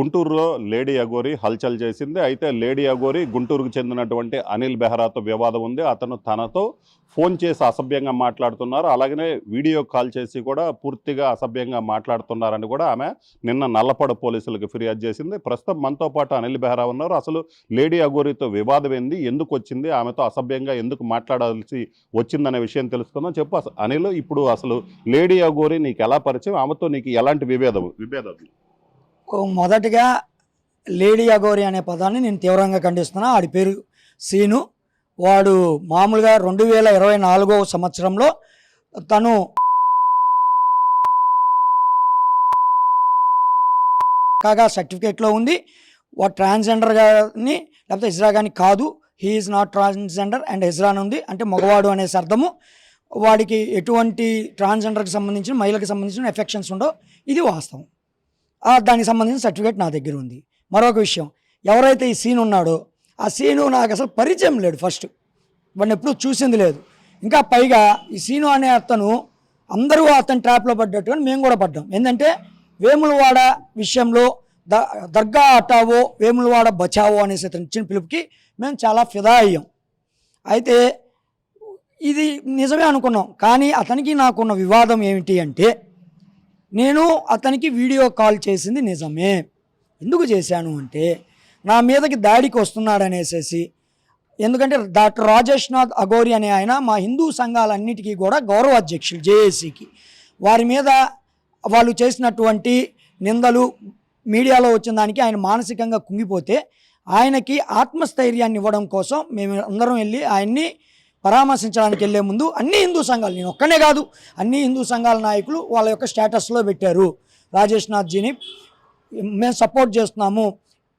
గుంటూరులో లేడీ అఘోరి హల్చల్ చేసింది. అయితే లేడీ అఘోరి గుంటూరుకు చెందినటువంటి అనిల్ బెహ్రాతో వివాదం ఉంది. అతను తనతో ఫోన్ చేసి అసభ్యంగా మాట్లాడుతున్నారు, అలాగనే వీడియో కాల్ చేసి కూడా పూర్తిగా అసభ్యంగా మాట్లాడుతున్నారని కూడా ఆమె నిన్న నల్లపడ పోలీసులకు ఫిర్యాదు చేసింది. ప్రస్తుతం మనతో పాటు అనిల్ బెహ్రా ఉన్నారు. అసలు లేడీ అఘోరితో వివాదం ఏంది, ఎందుకు వచ్చింది, ఆమెతో అసభ్యంగా ఎందుకు మాట్లాడాల్సి వచ్చిందనే విషయం తెలుసుకుందాం. చెప్పు అనిల్, ఇప్పుడు అసలు లేడీ అఘోరి నీకు ఎలా పరిచయం, ఆమెతో నీకు ఎలాంటి విభేదం? మొదటిగా లేడీ అఘోరి అనే పదాన్ని నేను తీవ్రంగా ఖండిస్తున్నా. ఆడి పేరు సీను. వాడు మామూలుగా 2024వ సంవత్సరంలో తను కాగా సర్టిఫికేట్లో ఉంది. వాడు ట్రాన్స్జెండర్ కానీ లేకపోతే ఇజ్రా కానీ కాదు. He is not transgender and ఇజ్రా అని ఉంది, అంటే మగవాడు అనేసి అర్థము. వాడికి ఎటువంటి ట్రాన్స్జెండర్కి సంబంధించిన మహిళకి సంబంధించిన ఎఫెక్షన్స్ ఉండవు. ఇది వాస్తవం. దానికి సంబంధించిన సర్టిఫికేట్ నా దగ్గర ఉంది. మరొక విషయం, ఎవరైతే ఈ సీన్ ఉన్నాడో ఆ సీను నాకు అసలు పరిచయం లేడు. ఫస్ట్ వాడిని ఎప్పుడూ చూసింది లేదు. ఇంకా పైగా ఈ సీను అనే అతను అందరూ అతని ట్రాప్లో పడ్డట్టు మేము కూడా పడ్డాం. ఏంటంటే వేములవాడ విషయంలో దర్గా హటావో వేములవాడ బచావో అనేసి అతను ఇచ్చిన పిలుపుకి మేము చాలా ఫిదా అయ్యాం. అయితే ఇది నిజమే అనుకున్నాం. కానీ అతనికి నాకున్న వివాదం ఏమిటి అంటే, నేను అతనికి వీడియో కాల్ చేసింది నిజమే. ఎందుకు చేశాను అంటే, నా మీదకి దాడికి వస్తున్నాడనేసేసి. ఎందుకంటే డాక్టర్ రాజేష్నాథ్ అఘోరి అనే ఆయన మా హిందూ సంఘాలన్నిటికీ కూడా గౌరవ అధ్యక్షులు, జేఏసీకి. వారి మీద వాళ్ళు చేసినటువంటి నిందలు మీడియాలో వచ్చిన దానికి ఆయన మానసికంగా కుంగిపోతే ఆయనకి ఆత్మస్థైర్యాన్ని ఇవ్వడం కోసం మేము అందరం వెళ్ళి ఆయన్ని పరామర్శించడానికి వెళ్ళే ముందు అన్ని హిందూ సంఘాలు, నేను ఒక్కనే కాదు, అన్ని హిందూ సంఘాల నాయకులు వాళ్ళ యొక్క స్టేటస్లో పెట్టారు, రాజేష్నాథ్జీని మేము సపోర్ట్ చేస్తున్నాము.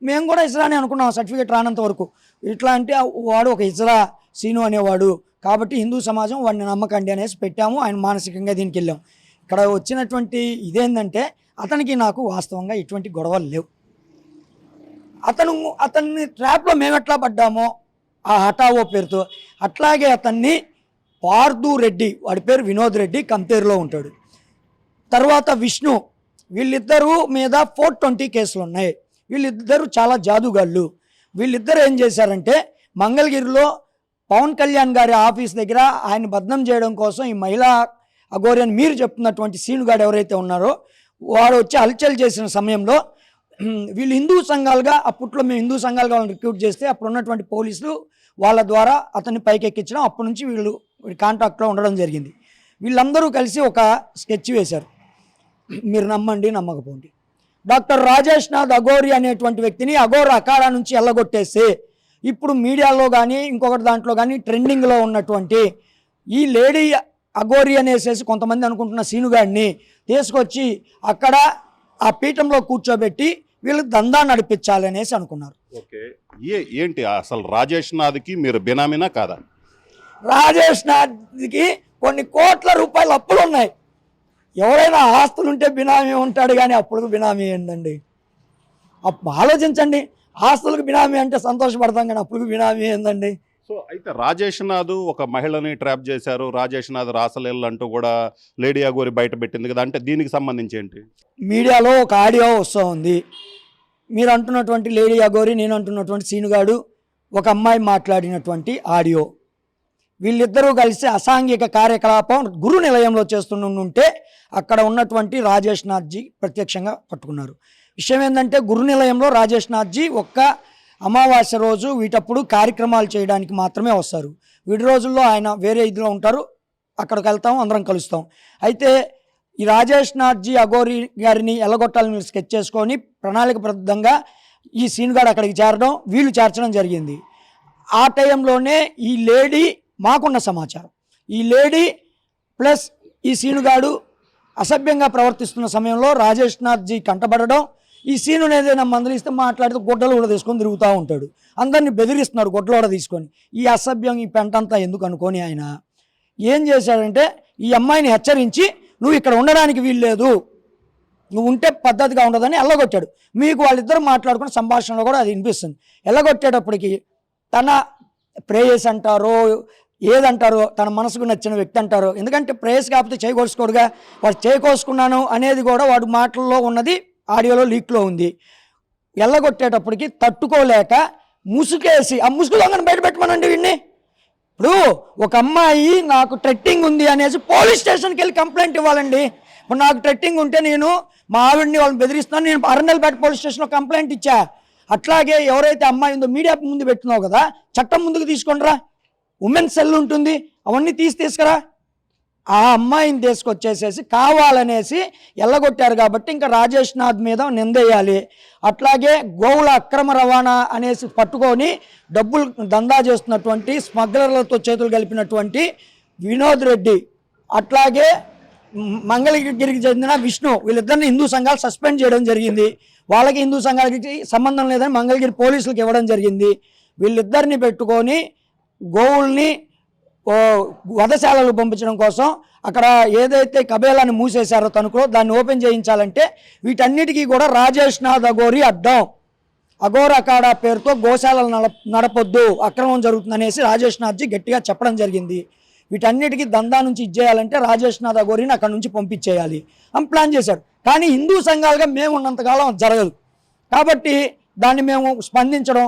మేము కూడా ఇజ్రాని అనుకున్నాం సర్టిఫికేట్ రానంత వరకు. ఇట్లా అంటే వాడు ఒక ఇజ్రా సీను అనేవాడు కాబట్టి హిందూ సమాజం వాడిని నమ్మకండి అనేసి పెట్టాము. ఆయన మానసికంగా దీనికి వెళ్ళాం. ఇక్కడ వచ్చినటువంటి ఇదేంటంటే, అతనికి నాకు వాస్తవంగా ఎటువంటి గొడవలు లేవు. అతన్ని ట్రాప్లో మేము ఎట్లా పడ్డామో ఆ హటావో పేరుతో, అట్లాగే అతన్ని పార్దు రెడ్డి, వాడి పేరు వినోద్ రెడ్డి, కంపేరులో ఉంటాడు. తర్వాత విష్ణు, వీళ్ళిద్దరూ మీద 420 కేసులు ఉన్నాయి. వీళ్ళిద్దరూ చాలా జాదుగాళ్ళు. వీళ్ళిద్దరు ఏం చేశారంటే, మంగళగిరిలో పవన్ కళ్యాణ్ గారి ఆఫీస్ దగ్గర ఆయన బద్నం చేయడం కోసం ఈ మహిళా అఘోరి అని మీరు చెప్తున్నటువంటి సీనుగాడు ఎవరైతే ఉన్నారో వాడు వచ్చి హల్చల్ చేసిన సమయంలో వీళ్ళు హిందూ సంఘాలుగా, అప్పట్లో మేము హిందూ సంఘాలుగా వాళ్ళని రిక్రూట్ చేస్తే అప్పుడు ఉన్నటువంటి పోలీసులు వాళ్ళ ద్వారా అతన్ని పైకెక్కించడం, అప్పటి నుంచి వీళ్ళు కాంటాక్ట్లో ఉండడం జరిగింది. వీళ్ళందరూ కలిసి ఒక స్కెచ్ వేశారు. మీరు నమ్మండి నమ్మకపోండి, డాక్టర్ రాజేష్నాథ్ అఘోరి అనేటువంటి వ్యక్తిని అఘోర అఖాడా నుంచి ఎల్లగొట్టేసి ఇప్పుడు మీడియాలో కానీ ఇంకొకటి దాంట్లో కానీ ట్రెండింగ్లో ఉన్నటువంటి ఈ లేడీ అఘోరి అనేసేసి కొంతమంది అనుకుంటున్న సీనుగాడిని తీసుకొచ్చి అక్కడ ఆ పీఠంలో కూర్చోబెట్టి వీళ్ళకి దందా నడిపించాలనేసి అనుకున్నారు. ఓకే, ఏంటి అసలు రాజేష్నాథ్కి మీరు బినామీనా కాదా? రాజేష్నాథ్కి కొన్ని కోట్ల రూపాయల అప్పులు ఉన్నాయి. ఎవరైనా ఆస్తులు ఉంటే బినామీ ఉంటాడు, కానీ అప్పులకు బినామీ ఏందండి? ఆలోచించండి. ఆస్తులకు బినామీ అంటే సంతోషపడతాం, కానీ అప్పులకు బినామీ ఏందండి? సో అయితే రాజేష్నాథ్ ఒక మహిళని ట్రాప్ చేశారు, రాజేష్నాథ్ రాసలేళ్ళు అంటూ కూడా లేడీ అఘోరి బయట పెట్టింది కదా, అంటే దీనికి సంబంధించి ఏంటి? మీడియాలో ఒక ఆడియో వస్తూ ఉంది. మీరు అంటున్నటువంటి లేడీ అఘోరి, నేను అంటున్నటువంటి సీనుగాడు ఒక అమ్మాయి మాట్లాడినటువంటి ఆడియో. వీళ్ళిద్దరూ కలిసి అసాంఘిక కార్యకలాపం గురు నిలయంలో చేస్తుంటే అక్కడ ఉన్నటువంటి రాజేష్నాథ్జీ ప్రత్యక్షంగా పట్టుకున్నారు. విషయం ఏంటంటే, గురు నిలయంలో రాజేష్నాథ్జీ ఒక్క అమావాస్య రోజు వీటప్పుడు కార్యక్రమాలు చేయడానికి మాత్రమే వస్తారు. వీటి రోజుల్లో ఆయన వేరే ఇదిలో ఉంటారు. అక్కడికి వెళ్తాం, అందరం కలుస్తాం. అయితే ఈ రాజేష్నాథ్జీ అఘోరి గారిని ఎల్లగొట్టాలని స్కెచ్ చేసుకొని ప్రణాళికబద్ధంగా ఈ సీన్గాడు అక్కడికి చేరడం, వీళ్ళు చేర్చడం జరిగింది. ఆ టైంలోనే ఈ లేడీ, మాకున్న సమాచారం, ఈ లేడీ ప్లస్ ఈ సీనుగాడు అసభ్యంగా ప్రవర్తిస్తున్న సమయంలో రాజేష్నాథ్జీ కంటపడడం, ఈ సీను ఏదైనా మందలిస్తే మాట్లాడితే గుడ్డలు కూడా తీసుకొని తిరుగుతూ ఉంటాడు, అందరినీ బెదిరిస్తున్నాడు గుడ్డలు కూడా తీసుకొని. ఈ అసభ్యం, ఈ పెంటంతా ఎందుకు అనుకొని ఆయన ఏం చేశాడంటే, ఈ అమ్మాయిని హెచ్చరించి నువ్వు ఇక్కడ ఉండడానికి వీల్లేదు, నువ్వు ఉంటే పద్ధతిగా ఉండదని ఎల్లగొట్టాడు. మీకు వాళ్ళిద్దరు మాట్లాడుకున్న సంభాషణలో కూడా అది వినిపిస్తుంది. ఎల్లగొట్టేటప్పటికి తన ప్రేయస్ అంటారో ఏదంటారో, తన మనసుకు నచ్చిన వ్యక్తి అంటారో, ఎందుకంటే ప్రేయస్ కాకపోతే చేయకోసుకోడుగా, వాడు చేయకోసుకున్నాను అనేది కూడా వాడు మాటల్లో ఉన్నది ఆడియోలో లీక్లో ఉంది. ఎల్లగొట్టేటప్పటికి తట్టుకోలేక ముసుకేసి ఆ ముసుగు దొంగను బయట పెట్టమనండి వీడిని. ఇప్పుడు ఒక అమ్మాయి నాకు ట్రెట్టింగ్ ఉంది అనేసి పోలీస్ స్టేషన్కి వెళ్ళి కంప్లైంట్ ఇవ్వాలండి. ఇప్పుడు నాకు ట్రెట్టింగ్ ఉంటే నేను మా ఆవిడ్ని వాళ్ళని బెదిరిస్తున్నాను, నేను అరణ్యలపేట పోలీస్ స్టేషన్లో కంప్లైంట్ ఇచ్చా. అట్లాగే ఎవరైతే అమ్మాయి ఉందో మీడియా ముందు పెట్టినావు కదా, చట్టం ముందుకు తీసుకొనిరా. ఉమెన్స్ సెల్ ఉంటుంది, అవన్నీ తీసుకురా. ఆ అమ్మాయిని తీసుకొచ్చేసేసి కావాలనేసి ఎల్లగొట్టారు కాబట్టి ఇంకా రాజేష్ నాథ్ మీద నిందేయాలి. అట్లాగే గోవుల అక్రమ రవాణా అనేసి పట్టుకొని డబ్బులు దందా చేస్తున్నటువంటి స్మగ్లర్లతో చేతులు కలిపినటువంటి వినోద్ రెడ్డి, అట్లాగే మంగళగిరికి చెందిన విష్ణు, వీళ్ళిద్దరిని హిందూ సంఘాలు సస్పెండ్ చేయడం జరిగింది. వాళ్ళకి హిందూ సంఘాలకి సంబంధం లేదని మంగళగిరి పోలీసులకు ఇవ్వడం జరిగింది. వీళ్ళిద్దరిని పెట్టుకొని గోవుల్ని వధశాలలు పంపించడం కోసం అక్కడ ఏదైతే కబేలాన్ని మూసేశారో తణుకులో దాన్ని ఓపెన్ చేయించాలంటే వీటన్నిటికీ కూడా రాజేష్ నాథ్ అఘోరి అడ్డం. అఘోర అఖాడా పేరుతో గోశాలలు నడపొద్దు, అక్రమం జరుగుతుందనేసి రాజేష్ నాథ్జీ గట్టిగా చెప్పడం జరిగింది. వీటన్నిటికీ దందా నుంచి ఇచ్చేయాలంటే రాజేష్ నాథ్ అఘోరిని అక్కడ నుంచి పంపించేయాలి అని ప్లాన్ చేశారు. కానీ హిందూ సంఘాలుగా మేము ఉన్నంతకాలం జరగదు కాబట్టి దాన్ని మేము స్పందించడం.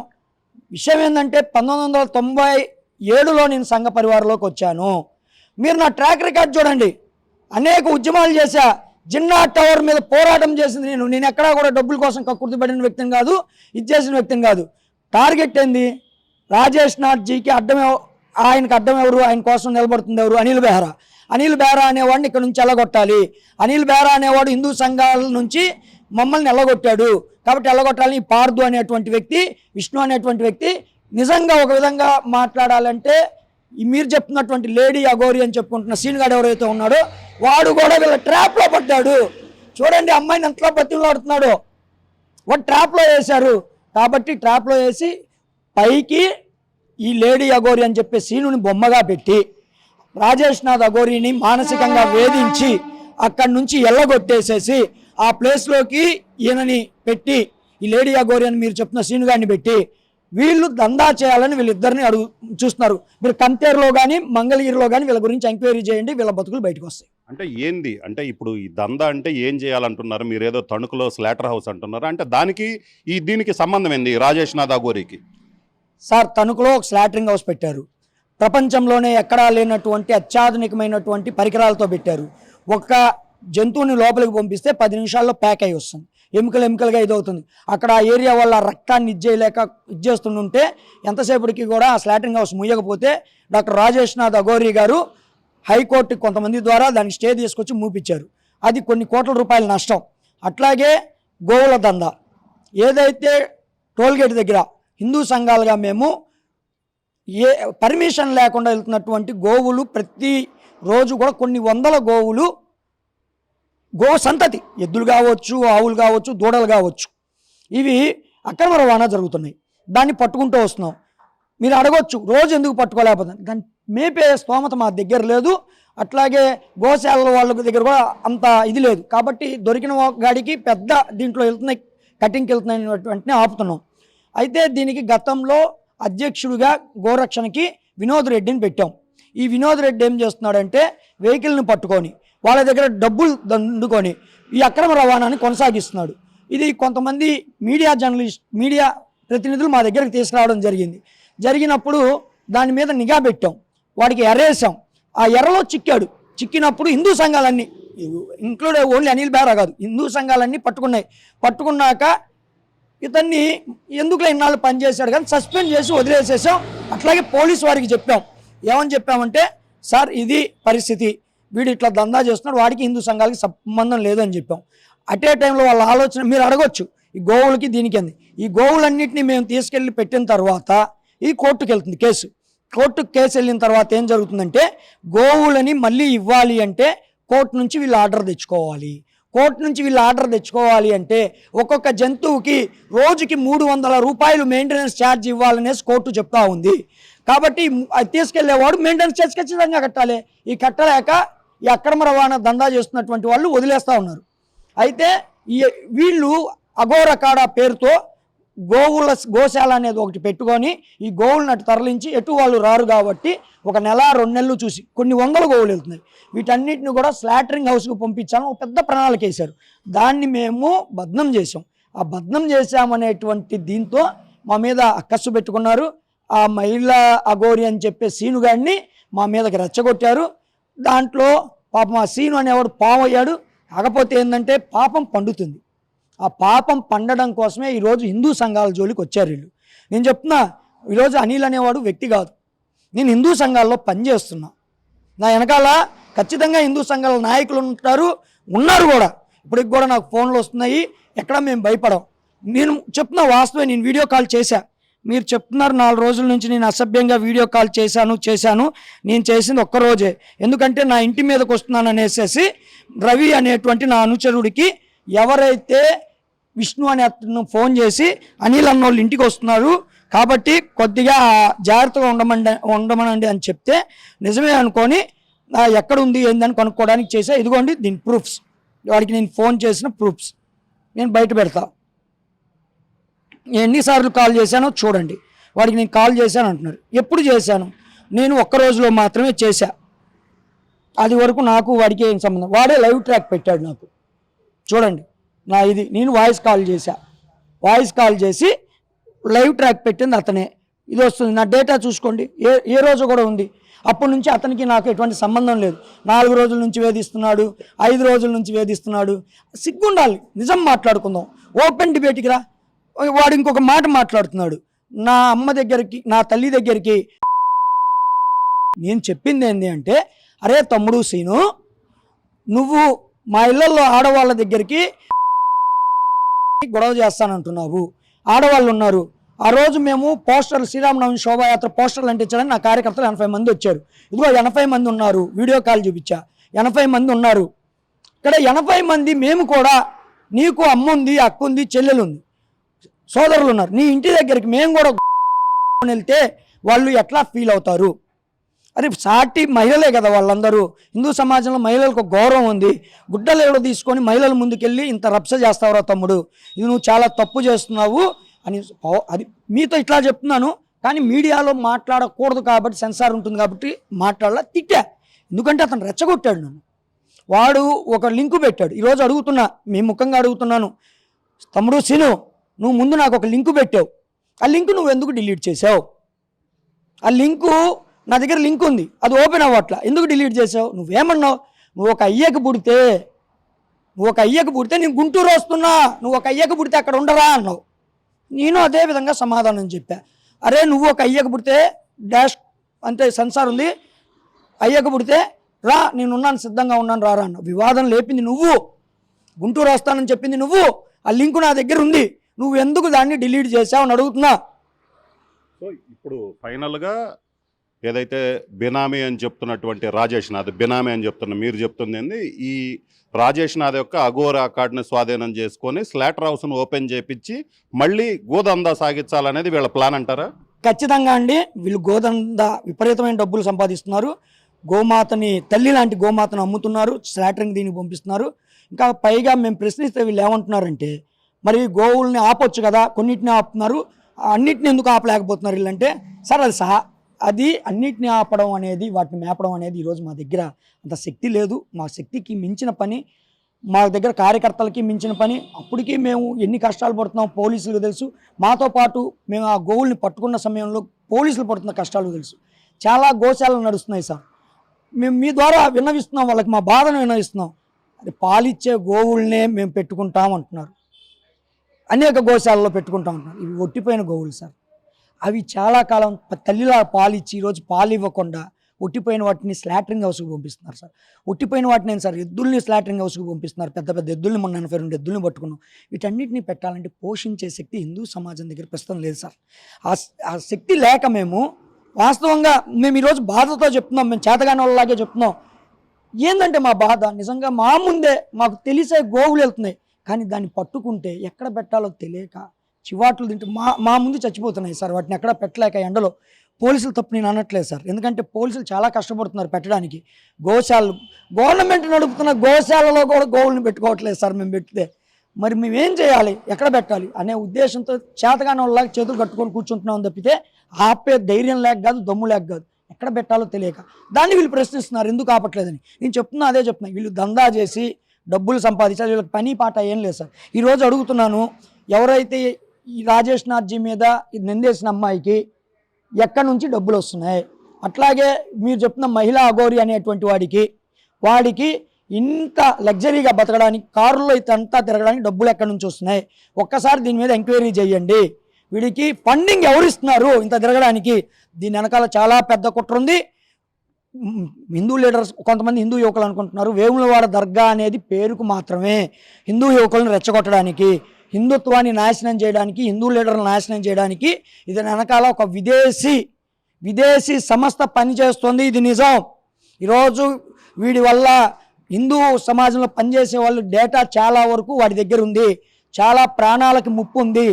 విషయం ఏంటంటే 1997లో నేను సంఘ పరివారంలోకి వచ్చాను. మీరు నా ట్రాక్ రికార్డ్ చూడండి, అనేక ఉద్యమాలు చేశా. జిన్నా టవర్ మీద పోరాటం చేసింది నేను ఎక్కడా కూడా డబ్బుల కోసం కక్కుర్తిపడిన వ్యక్తిని కాదు, ఇది చేసిన వ్యక్తిని కాదు. టార్గెట్ ఏంది? రాజేష్ నాథ్జీకి ఆయనకు అడ్డం ఎవరు, ఆయన కోసం నిలబడుతుంది ఎవరు? అనిల్ బెహ్రా. అనిల్ బెహ్రా అనేవాడిని ఇక్కడ నుంచి ఎల్లగొట్టాలి. అనిల్ బెహ్రా అనేవాడు హిందూ సంఘాల నుంచి మమ్మల్ని ఎల్లగొట్టాడు కాబట్టి ఎల్లగొట్టాలని పార్దు అనేటువంటి వ్యక్తి, విష్ణు అనేటువంటి వ్యక్తి నిజంగా ఒక విధంగా మాట్లాడాలంటే మీరు చెప్తున్నటువంటి లేడీ అఘోరి అని చెప్పుకుంటున్న సీన్గాడు ఎవరైతే ఉన్నాడో వాడు కూడా వీళ్ళ ట్రాప్లో పడ్డాడు. చూడండి అమ్మాయిని ఎంతలో బతిమలాడుతున్నాడో, వాడు ట్రాప్లో వేశారు. కాబట్టి ట్రాప్లో వేసి పైకి ఈ లేడీ అఘోరి అని చెప్పే సీనుని బొమ్మగా పెట్టి రాజేష్ నాథ్ అఘోరిని మానసికంగా వేధించి అక్కడి నుంచి ఎల్లగొట్టేసేసి ఆ ప్లేస్లోకి ఈయనని పెట్టి ఈ లేడీ అఘోరి అని మీరు చెప్తున్న సీనుగాడిని పెట్టి వీళ్ళు దందా చేయాలని వీళ్ళిద్దరిని చూస్తున్నారు. మీరు కంతేరులో కానీ మంగళగిరిలో కానీ వీళ్ళ గురించి ఎంక్వైరీ చేయండి, వీళ్ళ బతుకులు బయటకు వస్తాయి. అంటే ఏంది అంటే ఇప్పుడు ఈ దందా అంటే ఏం చేయాలంటున్నారు? మీరు ఏదో తణుకులో స్లాటర్ హౌస్ అంటున్నారు, అంటే దానికి దీనికి సంబంధం ఏంది రాజేష్ నాథ్ అఘోరికి? సార్ తణుకులో ఒక స్లాటరింగ్ హౌస్ పెట్టారు. ప్రపంచంలోనే ఎక్కడా లేనటువంటి అత్యాధునికమైనటువంటి పరికరాలతో పెట్టారు. ఒక్క జంతువుని లోపలికి పంపిస్తే 10 నిమిషాల్లో ప్యాక్ అయ్యి వస్తుంది, ఎముకలుగా ఇదవుతుంది. అక్కడ ఆ ఏరియా వల్ల రక్తాన్ని ఇచ్చేస్తుంటే ఎంతసేపటికి కూడా ఆ స్లాటరింగ్ హౌస్ ముయ్యకపోతే డాక్టర్ రాజేష్ నాథ్ అఘోరి గారు హైకోర్టుకి కొంతమంది ద్వారా దాన్ని స్టే తీసుకొచ్చి మూపించారు. అది కొన్ని కోట్ల రూపాయల నష్టం. అట్లాగే గోవుల దందా ఏదైతే టోల్గేట్ దగ్గర హిందూ సంఘాలుగా మేము పర్మిషన్ లేకుండా వెళ్తున్నటువంటి గోవులు ప్రతి రోజు కూడా కొన్ని వందల గోవులు, గో సంతతి, ఎద్దులు కావచ్చు, ఆవులు కావచ్చు, దూడలు కావచ్చు, ఇవి అక్రమ రవాణా జరుగుతున్నాయి. దాన్ని పట్టుకుంటూ వస్తున్నాం. మీరు అడగొచ్చు రోజు ఎందుకు పట్టుకోలేకపోతుంది, దాన్ని మేపే స్తోమత మా దగ్గర లేదు. అట్లాగే గోశాల వాళ్ళ దగ్గర కూడా అంత ఇది లేదు. కాబట్టి దొరికిన గాడికి పెద్ద దీంట్లో వెళ్తున్నాయి, కటింగ్కి వెళ్తున్నాయి ఆపుతున్నాం. అయితే దీనికి గతంలో అధ్యక్షుడిగా గోరక్షణకి వినోద్ రెడ్డిని పెట్టాం. ఈ వినోద్ రెడ్డి ఏం చేస్తున్నాడంటే వెహికల్ని పట్టుకొని వాళ్ళ దగ్గర డబ్బులు దండుకొని ఈ అక్రమ రవాణాని కొనసాగిస్తున్నాడు. ఇది కొంతమంది మీడియా ప్రతినిధులు మా దగ్గరికి తీసుకురావడం జరిగినప్పుడు దాని మీద నిఘా పెట్టాం, వాడికి ఎర్రేసాం. ఆ ఎర్రలో చిక్కినప్పుడు హిందూ సంఘాలన్నీ ఇంక్లూడ్ ఓన్లీ అనిల్ బెహ్రా కాదు, హిందూ సంఘాలన్నీ పట్టుకున్నాక ఇతన్ని ఎందుకులే ఇన్నాళ్ళు పనిచేశాడు కానీ సస్పెండ్ చేసి వదిలేసేసాం. అట్లాగే పోలీసు వారికి చెప్పాం. ఏమని చెప్పామంటే సార్ ఇది పరిస్థితి, వీడు ఇట్లా దందా చేస్తున్నాడు, వాడికి హిందూ సంఘాలకి సంబంధం లేదని చెప్పాం. అటే టైంలో వాళ్ళ ఆలోచన మీరు అడగొచ్చు ఈ గోవులకి దీనికి అంది. ఈ గోవులన్నింటినీ మేము తీసుకెళ్ళి పెట్టిన తర్వాత ఈ కోర్టుకు వెళ్తుంది కేసు. కోర్టుకు కేసు వెళ్ళిన తర్వాత ఏం జరుగుతుందంటే గోవులని మళ్ళీ ఇవ్వాలి అంటే కోర్టు నుంచి వీళ్ళు ఆర్డర్ తెచ్చుకోవాలి. కోర్టు నుంచి వీళ్ళు ఆర్డర్ తెచ్చుకోవాలి అంటే ఒక్కొక్క జంతువుకి రోజుకి 300 రూపాయలు మెయింటెనెన్స్ ఛార్జ్ ఇవ్వాలనేసి కోర్టు చెప్తా ఉంది. కాబట్టి అది తీసుకెళ్లేవాడు మెయింటెనెన్స్ ఛార్జ్ ఖచ్చితంగా కట్టాలి. ఈ కట్టలేక ఈ అక్రమ రవాణా దందా చేస్తున్నటువంటి వాళ్ళు వదిలేస్తూ ఉన్నారు. అయితే వీళ్ళు అఘోర అఖాడా పేరుతో గోశాల అనేది ఒకటి పెట్టుకొని ఈ గోవులను అటు తరలించి ఎటు వాళ్ళు రారు కాబట్టి 1 నెల 2 నెలలు చూసి కొన్ని వందల గోవులు వెళ్తున్నాయి. వీటన్నిటిని కూడా స్లాటరింగ్ హౌస్కి పంపించాలని ఒక పెద్ద ప్రణాళిక వేశారు. దాన్ని మేము భగ్నం చేసాం. ఆ బద్నం చేశామనేటువంటి దీంతో మా మీద అక్కస్సు పెట్టుకున్నారు. ఆ మహిళా అఘోరి అని చెప్పే సీను గారిని మా మీదకి రెచ్చగొట్టారు. దాంట్లో పాపం ఆ సీను అనేవాడు పాము అయ్యాడు. కాకపోతే ఏంటంటే పాపం పండుతుంది. ఆ పాపం పండడం కోసమే ఈరోజు హిందూ సంఘాల జోలికి వచ్చారు వీళ్ళు. నేను చెప్తున్నా, ఈరోజు అనిల్ అనేవాడు వ్యక్తి కాదు. నేను హిందూ సంఘాల్లో పనిచేస్తున్నా. నా వెనకాల ఖచ్చితంగా హిందూ సంఘాల నాయకులు ఉన్నారు కూడా. ఇప్పటికి కూడా నాకు ఫోన్లు వస్తున్నాయి. ఎక్కడ మేము భయపడం. నేను చెప్తున్నా వాస్తవే. నేను వీడియో కాల్ చేశా. మీరు చెప్తున్నారు 4 రోజుల నుంచి నేను అసభ్యంగా వీడియో కాల్ చేశాను. నేను చేసింది ఒక్కరోజే. ఎందుకంటే నా ఇంటి మీదకి వస్తున్నాను అనేసి రవి అనేటువంటి నా అనుచరుడికి ఎవరైతే విష్ణు అనే అతను ఫోన్ చేసి అనిల్ అన్నోళ్ళు ఇంటికి వస్తున్నారు కాబట్టి కొద్దిగా జాగ్రత్తగా ఉండమనండి అని చెప్తే నిజమే అనుకొని ఎక్కడుంది ఏందని కనుక్కోవడానికి చేసా. ఇదిగోండి దీని ప్రూఫ్స్. వాడికి నేను ఫోన్ చేసిన ప్రూఫ్స్ నేను బయట పెడతా. ఎన్నిసార్లు కాల్ చేశానో చూడండి. వాడికి నేను కాల్ చేశాను అంటున్నారు. ఎప్పుడు చేశాను? నేను ఒక్క రోజులో మాత్రమే చేశా. అది వరకు నాకు వాడికి ఏం సంబంధం. వాడే లైవ్ ట్రాక్ పెట్టాడు నాకు. చూడండి నేను వాయిస్ కాల్ చేశా. వాయిస్ కాల్ చేసి లైవ్ ట్రాక్ పెట్టింది అతనే. ఇది వస్తుంది నా డేటా చూసుకోండి. ఏ రోజు కూడా ఉంది. అప్పటి నుంచి అతనికి నాకు ఎటువంటి సంబంధం లేదు. 4 రోజుల నుంచి వేధిస్తున్నాడు, 5 రోజుల నుంచి వేధిస్తున్నాడు. సిగ్గుండాలి. నిజం మాట్లాడుకుందాం. ఓపెన్ డిబేట్కి రా. వాడు ఇంకొక మాట మాట్లాడుతున్నాడు. నా అమ్మ దగ్గరికి, నా తల్లి దగ్గరికి. నేను చెప్పింది ఏంటి అంటే, అరే తమ్ముడు సీను, నువ్వు మా ఇళ్లలో ఆడవాళ్ళ దగ్గరికి గొడవ చేస్తానంటున్నావు. ఆడవాళ్ళు ఉన్నారు. ఆ రోజు మేము పోస్టర్లు, శ్రీరామనవమి శోభాయాత్ర పోస్టర్లు అంటించడానికి నా కార్యకర్తలు 80 మంది వచ్చారు. ఇదిగో 80 మంది ఉన్నారు. వీడియో కాల్ చూపించా. 80 మంది ఉన్నారు. ఇక్కడ 80 మంది మేము కూడా, నీకు అమ్మ ఉంది, అక్క ఉంది, చెల్లెలు ఉంది, సోదరులు ఉన్నారు. నీ ఇంటి దగ్గరికి మేము కూడా వెళ్తే వాళ్ళు ఎట్లా ఫీల్ అవుతారు? అరే సాటి మహిళలే కదా వాళ్ళందరూ. హిందూ సమాజంలో మహిళలకు గౌరవం ఉంది. గుడ్డలు ఎవడో తీసుకొని మహిళల ముందుకెళ్ళి ఇంత రప్స చేస్తావురా తమ్ముడు, ఇది నువ్వు చాలా తప్పు చేస్తున్నావు అని అది మీతో ఇట్లా చెప్తున్నాను. కానీ మీడియాలో మాట్లాడకూడదు కాబట్టి, సెన్సార్ ఉంటుంది కాబట్టి మాట్లాడాల. తిట్టా. ఎందుకంటే అతను రెచ్చగొట్టాడు నన్ను. వాడు ఒక లింకు పెట్టాడు. ఈరోజు అడుగుతున్నా, మీ ముఖంగా అడుగుతున్నాను, తమ్ముడు సీను, నువ్వు ముందు నాకు ఒక లింకు పెట్టావు. ఆ లింకు నువ్వు ఎందుకు డిలీట్ చేసావు? ఆ లింకు నా దగ్గర లింక్ ఉంది, అది ఓపెన్ అవ్వట్లా. ఎందుకు డిలీట్ చేసావు? నువ్వేమన్నావు? నువ్వు ఒక అయ్యకు పుడితే నేను గుంటూరు వస్తున్నా, నువ్వు ఒక అయ్యకు పుడితే అక్కడ ఉండరా అన్నావు. నేను అదే విధంగా సమాధానం చెప్పా. అరే నువ్వు ఒక అయ్యకు పుడితే డాష్ అంటే సెన్సార్ ఉంది, అయ్యకు పుడితే రా, నేనున్నాను, సిద్ధంగా ఉన్నాను, రారా అన్నావు. వివాదం లేపింది నువ్వు. గుంటూరు వస్తానని చెప్పింది నువ్వు. ఆ లింకు నా దగ్గర ఉంది. నువ్వు ఎందుకు దాన్ని డిలీట్ చేసావు అని అడుగుతున్నా. సో ఇప్పుడు ఫైనల్గా ఏదైతే బినామీ అని చెప్తున్నటువంటి రాజేష్ నాథ్, బినామీ అని మీరు చెప్తుంది ఏంది, ఈ రాజేష్ నాథ్ యొక్క అఘోర అకార్డుని స్వాధీనం చేసుకొని స్లాటర్ హౌస్ను ఓపెన్ చేపించి మళ్ళీ గోదందా సాగించాలనేది వీళ్ళ ప్లాన్ అంటారా? ఖచ్చితంగా అండి. వీళ్ళు గోదందా విపరీతమైన డబ్బులు సంపాదిస్తున్నారు. గోమాతని, తల్లి లాంటి గోమాతను అమ్ముతున్నారు. స్లాటరింగ్ దీనికి పంపిస్తున్నారు. ఇంకా పైగా మేము ప్రశ్నిస్తే వీళ్ళు ఏమంటున్నారంటే, మరి గోవుల్ని ఆపొచ్చు కదా, కొన్నిటిని ఆపుతున్నారు, అన్నిటిని ఎందుకు ఆపలేకపోతున్నారు వీళ్ళంటే, సార్ అది అన్నిటిని ఆపడం అనేది, వాటిని మేపడం అనేది ఈరోజు మా దగ్గర అంత శక్తి లేదు. మా శక్తికి మించిన పని, మా దగ్గర కార్యకర్తలకి మించిన పని. అప్పటికీ మేము ఎన్ని కష్టాలు పడుతున్నాం పోలీసులకు తెలుసు. మాతో పాటు మేము ఆ గోవుల్ని పట్టుకున్న సమయంలో పోలీసులు పడుతున్న కష్టాలు తెలుసు. చాలా గోశాలలు నడుస్తున్నాయి సార్. మేము మీ ద్వారా విన్నవిస్తున్నాం, వాళ్ళకి మా బాధను విన్నవిస్తున్నాం. అది పాలిచ్చే గోవుల్నే మేము పెట్టుకుంటాం అంటున్నారు. అనేక గోశాలలో పెట్టుకుంటాం అంటున్నారు. ఇవి ఒట్టిపోయిన గోవులు సార్. అవి చాలా కాలం తల్లిలా పాలిచ్చి ఈరోజు పాలు ఇవ్వకుండా ఒట్టిపోయిన వాటిని స్లాటరింగ్ హౌస్కి పంపిస్తున్నారు సార్. ఒట్టిపోయిన వాటిని సార్ ఎద్దుల్ని స్లాటరింగ్ హౌస్కి పంపిస్తున్నారు. పెద్ద పెద్ద ఎద్దుల్ని, మొన్న 82 ఎద్దుల్ని పట్టుకున్నాం. వీటన్నిటిని పెట్టాలంటే పోషించే శక్తి హిందూ సమాజం దగ్గర ప్రస్తుతం లేదు సార్. ఆ శక్తి లేక మేము వాస్తవంగా ఈరోజు బాధతో చెప్తున్నాం, మేము చేతగాని వాళ్ళలాగే చెప్తున్నాం. ఏంటంటే మా బాధ నిజంగా మా ముందే మాకు తెలిసే గోవులు వెళ్తున్నాయి, కానీ దాన్ని పట్టుకుంటే ఎక్కడ పెట్టాలో తెలియక చివాట్లు తింటూ మా ముందు చచ్చిపోతున్నాయి సార్. వాటిని ఎక్కడ పెట్టలేక ఎండలో. పోలీసులు తప్పు నేను అనట్లేదు సార్, ఎందుకంటే పోలీసులు చాలా కష్టపడుతున్నారు పెట్టడానికి. గోశాలలు గవర్నమెంట్ నడుపుతున్న గోశాలలో కూడా గోవుల్ని పెట్టుకోవట్లేదు సార్. మేము పెడితే మరి మేమేం చేయాలి, ఎక్కడ పెట్టాలి అనే ఉద్దేశంతో చేతగానే వాళ్ళకి చేతులు కట్టుకొని కూర్చుంటున్నాం తప్పితే ఆపే ధైర్యం లేక కాదు, దమ్ము లేక కాదు. ఎక్కడ పెట్టాలో తెలియక దాన్ని వీళ్ళు ప్రశ్నిస్తున్నారు, ఎందుకు ఆపట్లేదని. నేను చెప్తున్నా, అదే చెప్తున్నా. వీళ్ళు దందా చేసి డబ్బులు సంపాదించాలి, వీళ్ళకి పని పాట ఏం లేదు సార్. ఈరోజు అడుగుతున్నాను, ఎవరైతే ఈ రాజేష్ నాథ్జీ మీద ఇది నిందేసిన అమ్మాయికి ఎక్కడి నుంచి డబ్బులు వస్తున్నాయి, అట్లాగే మీరు చెప్తున్న మహిళా అఘోరి అనేటువంటి వాడికి ఇంత లగ్జరీగా బతకడానికి కారులో ఇదంతా తిరగడానికి డబ్బులు ఎక్కడి నుంచి వస్తున్నాయి, ఒక్కసారి దీని మీద ఎంక్వైరీ చేయండి. వీడికి ఫండింగ్ ఎవరిస్తున్నారు ఇంత తిరగడానికి? దీని వెనకాల చాలా పెద్ద కుట్ర ఉంది. హిందూ లీడర్స్ కొంతమంది హిందూ యువకులు అనుకుంటున్నారు వేములవాడ దర్గా అనేది పేరుకు మాత్రమే, హిందూ యువకులను రెచ్చగొట్టడానికి, హిందుత్వాన్ని నాశనం చేయడానికి, హిందూ లీడర్లను నాశనం చేయడానికి ఇది వెనకాల ఒక విదేశీ సంస్థ పనిచేస్తుంది. ఇది నిజం. ఈరోజు వీడి వల్ల హిందూ సమాజంలో పనిచేసే వాళ్ళు డేటా చాలా వరకు వాడి దగ్గర ఉంది, చాలా ప్రాణాలకు ముప్పు ఉంది.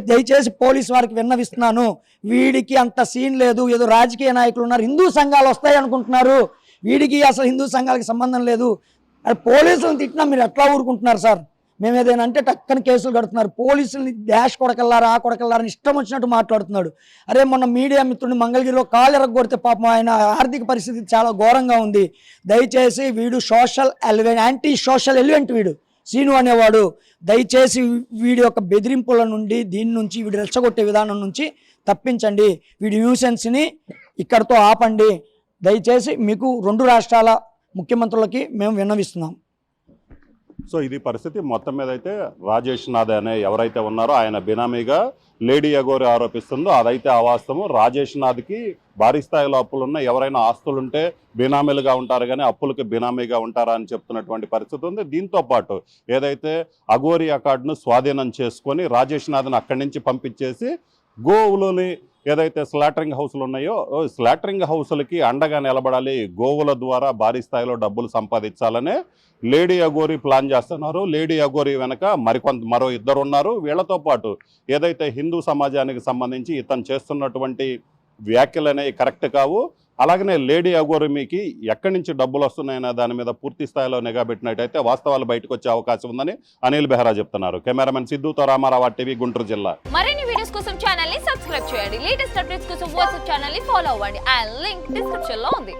దయచేసి పోలీసు వారికి విన్నవిస్తున్నాను, వీడికి అంత సీన్ లేదు. ఏదో రాజకీయ నాయకులు ఉన్నారు, హిందూ సంఘాలు వస్తాయి అనుకుంటున్నారు, వీడికి అసలు హిందూ సంఘాలకు సంబంధం లేదు. అది పోలీసులను తిట్టినా మీరు ఎట్లా ఊరుకుంటున్నారు సార్? మేము ఏదైనా అంటే టక్కని కేసులు కడుతున్నారు. పోలీసుల్ని డాష్ కొడకల్లారా ఆ కొడకల్లారని ఇష్టం వచ్చినట్టు మాట్లాడుతున్నాడు. అరే మొన్న మీడియా మిత్రుడిని మంగళగిరిలో కాలు ఎరగొడితే పాపం ఆయన ఆర్థిక పరిస్థితి చాలా ఘోరంగా ఉంది. దయచేసి వీడు యాంటీ సోషల్ ఎలిమెంట్ వీడు సీను అనేవాడు. దయచేసి వీడి యొక్క బెదిరింపుల నుండి దీని నుంచి వీడు రెచ్చగొట్టే విధానం నుంచి తప్పించండి. వీడి న్యూసెన్స్ని ఇక్కడితో ఆపండి. దయచేసి మీకు 2 రాష్ట్రాల ముఖ్యమంత్రులకి మేము విన్నవిస్తున్నాం. సో ఇది పరిస్థితి. మొత్తం మీద అయితే రాజేష్ నాథ్ అనే ఎవరైతే ఉన్నారో ఆయన బినామీగా లేడీ అఘోరి ఆరోపిస్తుందో అదైతే అవాస్తవం. రాజేష్ నాథ్కి భారీ స్థాయిలో అప్పులున్న ఎవరైనా ఆస్తులుంటే బినామీలుగా ఉంటారు కానీ అప్పులకి బినామీగా ఉంటారా అని చెప్తున్నటువంటి పరిస్థితి ఉంది. దీంతో పాటు ఏదైతే అఘోరి అకార్డును స్వాధీనం చేసుకొని రాజేష్ నాథ్ని అక్కడి నుంచి పంపించేసి గోవులని ఏదైతే స్లాటరింగ్ హౌస్లు ఉన్నాయో స్లాటరింగ్ హౌస్లకి అండగా నిలబడాలి, గోవుల ద్వారా భారీ స్థాయిలో డబ్బులు సంపాదించాలనే లేడీ అఘోరి ప్లాన్ చేస్తున్నారు. లేడీ అఘోరి వెనక మరో 2 ఉన్నారు. వీళ్లతో పాటు ఏదైతే హిందూ సమాజానికి సంబంధించి ఇతను చేస్తున్నటువంటి వ్యాఖ్యలు అనేవి కరెక్ట్ కావు. అలాగనే లేడీ అఘోరి మీకు ఎక్కడి నుంచి డబ్బులు వస్తున్నాయనే దాని మీద పూర్తి స్థాయిలో నిఘా పెట్టినట్టయితే వాస్తవాలు బయటకు వచ్చే అవకాశం ఉందని అనిల్ బెహ్రా చెప్తున్నారు. కెమెరామెన్ సిద్ధుతో రామారావు టీవీ గుంటూరు జిల్లా. మరిన్ని వీడియోస్ కోసం ఛానల్ ని సబ్స్క్రైబ్ చేయండి. లేటెస్ట్ అప్డేట్స్ కోసం వాట్సాప్ ఛానల్ ని ఫాలో అవ్వండి. ఆ లింక్ డిస్క్రిప్షన్ లో ఉంది.